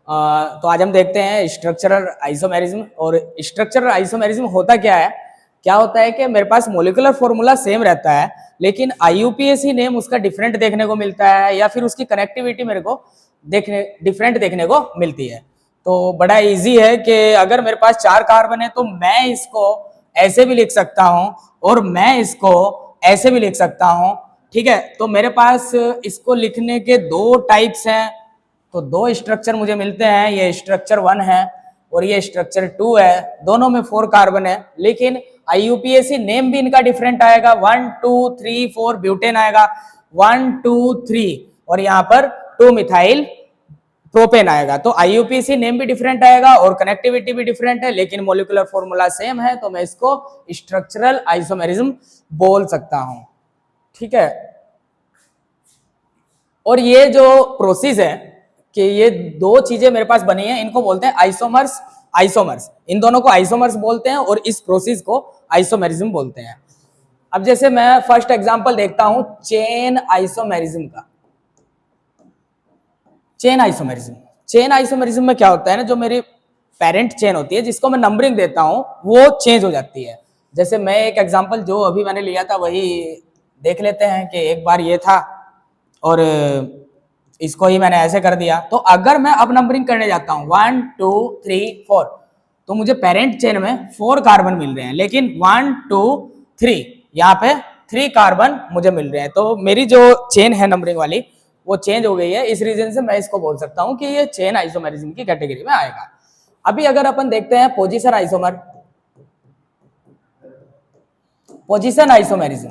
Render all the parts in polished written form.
तो आज हम देखते हैं स्ट्रक्चरल आइसोमेरिज्म। और स्ट्रक्चरल आइसोमेरिज्म होता क्या है? क्या होता है कि मेरे पास मोलिकुलर फॉर्मूला सेम रहता है, लेकिन आईयूपीएसी नेम उसका डिफरेंट देखने को मिलता है, या फिर उसकी कनेक्टिविटी मेरे को डिफरेंट देखने को मिलती है। तो बड़ा इजी है कि अगर मेरे पास 4 कार्बन है तो मैं इसको ऐसे भी लिख सकता हूं और मैं इसको ऐसे भी लिख सकता हूं। ठीक है, तो मेरे पास इसको लिखने के 2 टाइप्स हैं, तो 2 स्ट्रक्चर मुझे मिलते हैं। ये स्ट्रक्चर 1 है और ये स्ट्रक्चर 2 है, दोनों में 4 कार्बन है, लेकिन आईयूपीएसी नेम भी इनका डिफरेंट आएगा। 1 2 3 4 ब्यूटेन आएगा, 1 2 3 और यहाँ पर 2 मिथाइल प्रोपेन आएगा। तो आईयूपीएसी नेम भी डिफरेंट आएगा और कनेक्टिविटी भी डिफरेंट है, लेकिन मोलिकुलर फॉर्मूला सेम है, तो मैं इसको स्ट्रक्चरल आइसोमेरिज्म बोल सकता हूं। ठीक है, और ये जो प्रोसेस है कि ये 2 चीजें मेरे पास बनी है, इनको बोलते हैं आइसोमर्स। आइसोमर्स, इन दोनों को आइसोमर्स बोलते हैं और इस प्रोसेस को आइसोमेरिज्म बोलते हैं। अब जैसे मैं फर्स्ट एग्जांपल देखता हूं चेन आइसोमेरिज्म का। चेन आइसोमेरिज्म में क्या होता है ना, जो मेरी पेरेंट चेन होती है जिसको मैं नंबरिंग देता हूं वो चेंज हो जाती है। जैसे मैं एक एग्जांपल जो अभी मैंने लिया था वही देख लेते हैं कि एक बार ये था और इसको ही मैंने ऐसे कर दिया। तो अगर मैं अब नंबरिंग करने जाता हूं 1 2 3 4, तो मुझे पेरेंट चेन में 4 कार्बन मिल रहे हैं, लेकिन 1 2 3 यहाँ पे 3 कार्बन मुझे मिल रहे हैं। तो मेरी जो चेन है नंबरिंग वाली वो चेंज हो गई है। इस रीजन से मैं इसको बोल सकता हूं कि ये चेन आइसोमेरिज्म की कैटेगरी में आएगा। अभी अगर अपन देखते हैं पोजीशन आइसोमेरिज्म,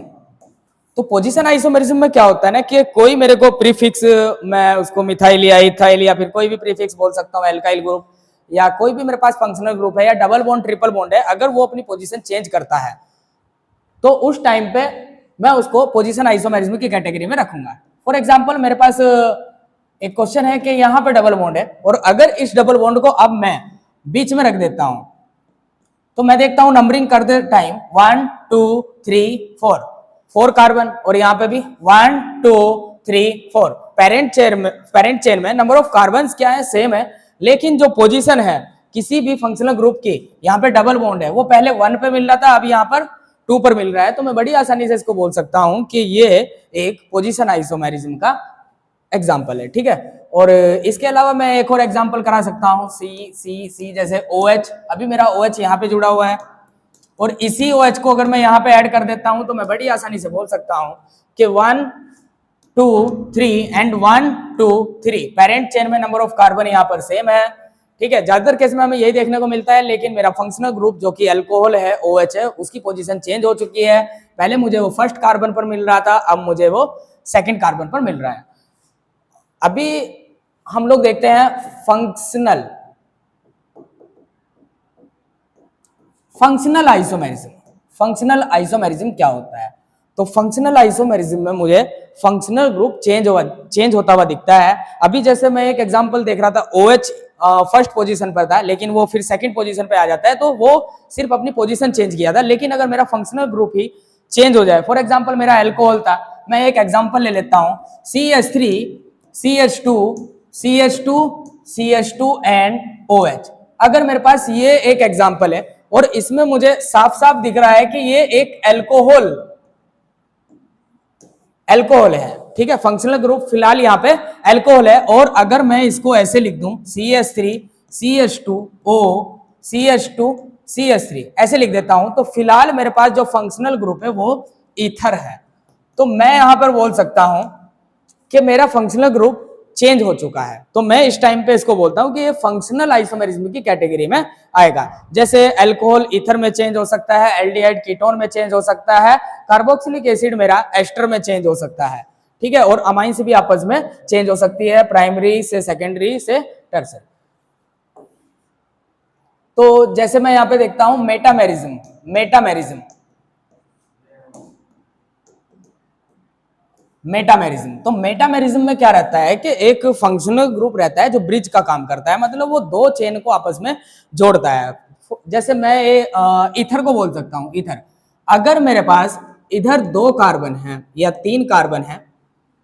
तो पोजीशन आइसोमेरिज्म में क्या होता है ना कि कोई मेरे को प्रीफिक्स, मैं उसको मिथाइल या इथाइल या फिर कोई भी प्रीफिक्स बोल सकता हूँ, एल्काइल ग्रुप या कोई भी मेरे पास फंक्शनल ग्रुप है या डबल बॉन्ड ट्रिपल बॉन्ड है, अगर वो अपनी पोजीशन चेंज करता है तो उस टाइम पे मैं उसको पोजीशन आइसोमेरिज्म की कैटेगरी में रखूंगा। फॉर एग्जांपल मेरे पास एक क्वेश्चन है कि यहाँ पे डबल बॉन्ड है और अगर इस डबल बॉन्ड को अब मैं बीच में रख देता हूं, तो मैं देखता हूं नंबरिंग करते टाइम 1 2 3 4 कार्बन और यहाँ पे भी 1 2 3 4। पेरेंट चेन में नंबर ऑफ कार्बन क्या है, सेम है, लेकिन जो पोजीशन है किसी भी फंक्शनल ग्रुप की, यहाँ पे डबल बॉन्ड है, वो पहले 1 पे मिल रहा था, अब यहाँ पर 2 पर मिल रहा है। तो मैं बड़ी आसानी से इसको बोल सकता हूं कि ये एक पोजीशन आइसोमेरिज्म का एग्जाम्पल है। ठीक है, और इसके अलावा मैं एक और एग्जाम्पल करा सकता हूं, सी सी सी जैसे OH। अभी मेरा OH यहाँ पे जुड़ा हुआ है और इसी OH को अगर मैं यहाँ पे ऐड कर देता हूं तो मैं बड़ी आसानी से बोल सकता हूं कि 1 2 3 एंड 1 2 3। पेरेंट चेन में नंबर ऑफ कार्बन यहाँ पर सेम है। ठीक है, ज्यादातर केस में हमें यही देखने को मिलता है, लेकिन मेरा फंक्शनल ग्रुप जो कि अल्कोहल है, OH है, उसकी पोजीशन चेंज हो चुकी है। पहले मुझे वो फर्स्ट कार्बन पर मिल रहा था, अब मुझे वो सेकंड कार्बन पर मिल रहा है। अभी हम लोग देखते हैं फंक्शनल आइसोमेरिज्म क्या होता है? तो फंक्शनल आइसोमेरिज्म में मुझे फंक्शनल ग्रुप चेंज होता हुआ दिखता है। अभी जैसे मैं एक एग्जांपल देख रहा था, OH फर्स्ट पोजीशन पर था, लेकिन वो फिर सेकंड पोजीशन पे आ जाता है, तो वो सिर्फ अपनी पोजीशन चेंज किया था। लेकिन अगर मेरा फंक्शनल ग्रुप ही चेंज हो जाए, फॉर एग्जांपल मेरा अल्कोहल था, मैं एक एग्जांपल ले लेता हूं, CH3 CH2 CH2 CH2 and OH। अगर मेरे पास ये एक एग्जांपल है और इसमें मुझे साफ साफ दिख रहा है कि ये एक अल्कोहल है। ठीक है, फंक्शनल ग्रुप फिलहाल यहाँ पे अल्कोहल है, और अगर मैं इसको ऐसे लिख दूं CH3 CH2O CH2 CH3 ऐसे लिख देता हूं, तो फिलहाल मेरे पास जो फंक्शनल ग्रुप है वो ईथर है। तो मैं यहां पर बोल सकता हूं कि मेरा फंक्शनल ग्रुप चेंज हो चुका है। तो मैं इस टाइम पे इसको बोलता हूं कि ये फंक्शनल आइसोमेरिज्म की कैटेगरी में आएगा। जैसे अल्कोहल ईथर में चेंज हो सकता है, एल्डिहाइड कीटोन में चेंज हो सकता है, कार्बोक्सिलिक एसिड मेरा एस्टर में चेंज हो सकता है। ठीक है, और अमाइंस भी आपस में चेंज हो सकती है, प्राइमरी से सेकेंडरी से टर्सरी। तो जैसे मैं यहां पे देखता हूं मेटामेरिज्म। तो मेटामेरिज्म में क्या रहता है कि एक फंक्शनल ग्रुप रहता है जो ब्रिज का काम करता है, मतलब वो 2 चेन को आपस में जोड़ता है। जैसे मैं ईथर को बोल सकता हूं, ईथर। अगर मेरे पास इधर 2 कार्बन है या 3 कार्बन है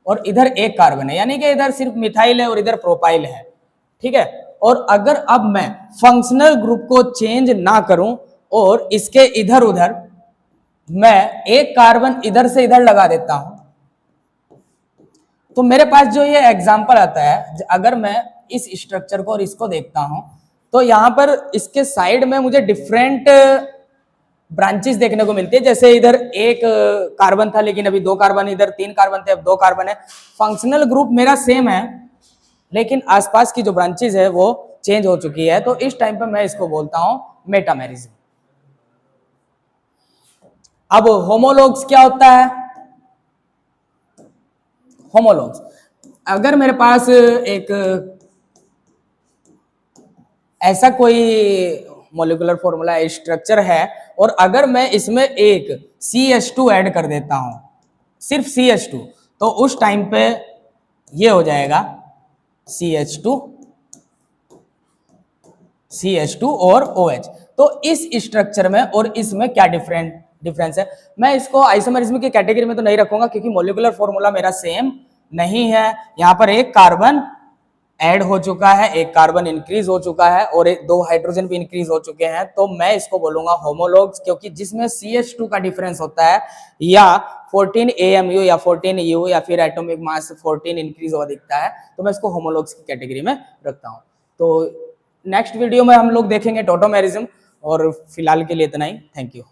और इधर 1 कार्बन है, यानी कि इधर सिर्फ मिथाइल है और इधर प्रोपाइल है, ठीक है, और अगर अब मैं फंक्शनल ग्रुप को चेंज ना करूं और इसके इधर उधर मैं एक कार्बन इधर से इधर लगा देता हूं, तो मेरे पास जो ये एग्जांपल आता है, अगर मैं इस स्ट्रक्चर को और इसको देखता हूं, तो यहां पर इसके साइड में मुझे डिफरेंट ब्रांचेस देखने को मिलती है। जैसे इधर एक कार्बन था लेकिन अभी 2 कार्बन, इधर 3 कार्बन थे अब 2 कार्बन है। फंक्शनल ग्रुप मेरा सेम है लेकिन आसपास की जो ब्रांचेस है वो चेंज हो चुकी है, तो इस टाइम पे मैं इसको बोलता हूं मेटामेरिज्म। अब होमोलॉग्स क्या होता है? होमोलॉग्स, अगर मेरे पास एक ऐसा कोई मॉलिक्यूलर फॉर्मूला स्ट्रक्चर है और अगर मैं इसमें एक CH2 ऐड कर देता हूं, सिर्फ CH2, तो उस टाइम पे ये हो जाएगा CH2 और OH। तो इस स्ट्रक्चर में और इसमें क्या डिफरेंस है? मैं इसको आइसोमेरिज्म की कैटेगरी में तो नहीं रखूंगा क्योंकि मॉलिक्यूलर फॉर्मूला मेरा सेम नहीं है। यहां पर एक कार्बन ऐड हो चुका है, एक कार्बन इंक्रीज हो चुका है और 2 हाइड्रोजन भी इंक्रीज हो चुके हैं, तो मैं इसको बोलूंगा होमोलॉग्स, क्योंकि जिसमें CH2 का डिफरेंस होता है या 14 AMU या 14 U या फिर एटॉमिक मास 14 इंक्रीज हुआ दिखता है, तो मैं इसको होमोलॉग्स की कैटेगरी में रखता हूं। तो नेक्स्ट वीडियो में हम लोग देखेंगे टोटोमेरिज्म, और फिलहाल के लिए इतना ही। Thank you.